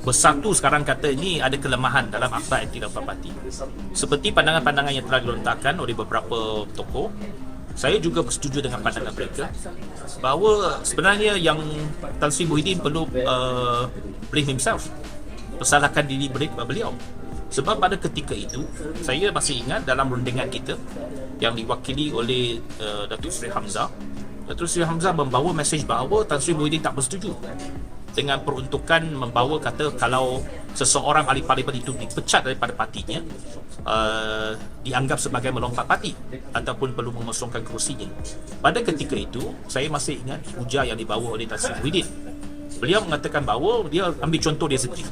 bersatu sekarang kata ini ada kelemahan dalam Akta Anti-Lompat Parti. Seperti pandangan-pandangan yang telah dilontarkan oleh beberapa tokoh, saya juga bersetuju dengan pandangan mereka bahawa sebenarnya yang Tan Sri Muhyiddin perlu blame himself, persalahkan diri beliau. Sebab pada ketika itu, saya masih ingat dalam rundingan kita yang diwakili oleh Datuk Seri Hamzah, Datuk Seri Hamzah membawa mesej bahawa Tan Sri Muhyiddin tak bersetuju dengan peruntukan membawa kata kalau seseorang ahli parlimen itu dipecat daripada partinya, dianggap sebagai melompat parti ataupun perlu mengosongkan kerusinya. Pada ketika itu, saya masih ingat hujah yang dibawa oleh Tan Sri Muhyiddin. Beliau mengatakan bahawa dia ambil contoh dia sendiri.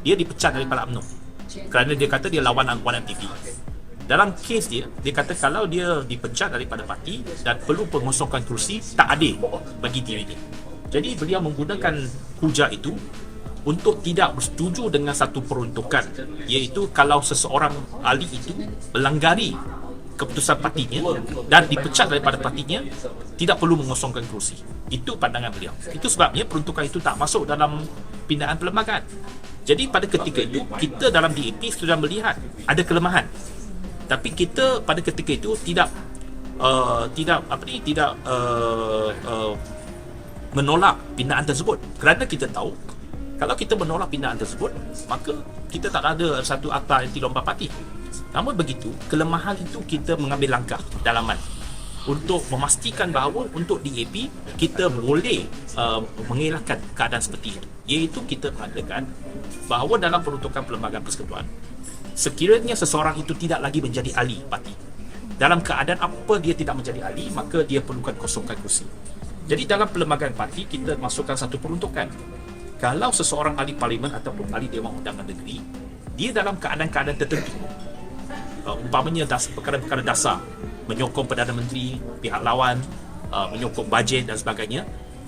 Dia dipecat daripada UMNO kerana dia kata dia lawan Wan MPP. Dalam kes dia kata kalau dia dipecat daripada parti dan perlu pengosongkan kerusi, tak adil bagi diri dia. Jadi beliau menggunakan hujah itu untuk tidak bersetuju dengan satu peruntukan, iaitu kalau seseorang ahli itu melanggari keputusan partinya dan dipecat daripada partinya, tidak perlu mengosongkan kerusi. Itu pandangan beliau. Itu sebabnya peruntukan itu tak masuk dalam pindaan perlembagaan. Jadi pada ketika itu, kita dalam DAP sudah melihat ada kelemahan. Tapi kita pada ketika itu tidak menolak pindaan tersebut, kerana kita tahu kalau kita menolak pindaan tersebut, maka kita tak ada satu Akta Anti-Lompat Parti. Namun begitu, kelemahan itu kita mengambil langkah dalaman untuk memastikan bahawa untuk DAP kita boleh mengelakkan keadaan seperti itu, iaitu kita mengatakan bahawa dalam peruntukan Perlembagaan Persekutuan, sekiranya seseorang itu tidak lagi menjadi ahli parti, dalam keadaan apa dia tidak menjadi ahli, maka dia perlukan kosongkan kursi. Jadi dalam perlembagaan parti kita masukkan satu peruntukan. Kalau seseorang ahli parlimen ataupun ahli Dewan Undangan Negeri, dia dalam keadaan-keadaan tertentu, umpamanya perkara-perkara dasar, menyokong Perdana Menteri, pihak lawan, menyokong bajet dan sebagainya,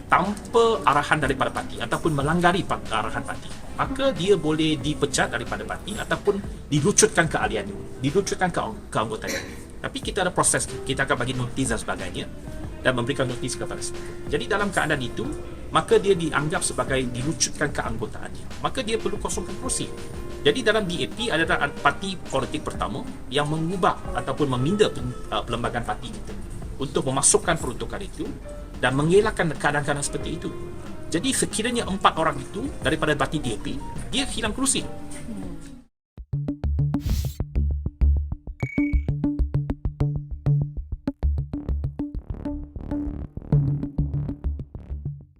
tanpa arahan daripada parti ataupun melanggari arahan parti, maka dia boleh dipecat daripada parti ataupun dilucutkan keahliannya, dilucutkan keanggotaan. Tapi kita ada proses, kita akan bagi notis dan sebagainya dan memberikan notis kepada speaker. Jadi dalam keadaan itu, maka dia dianggap sebagai dilucutkan keanggotaannya, maka dia perlu kosongkan kerusi. Jadi dalam DAP adalah parti politik pertama yang mengubah ataupun meminda perlembagaan parti kita untuk memasukkan peruntukan itu dan mengelakkan keadaan-keadaan seperti itu. Jadi sekiranya 4 orang itu daripada parti DAP, dia hilang kerusi.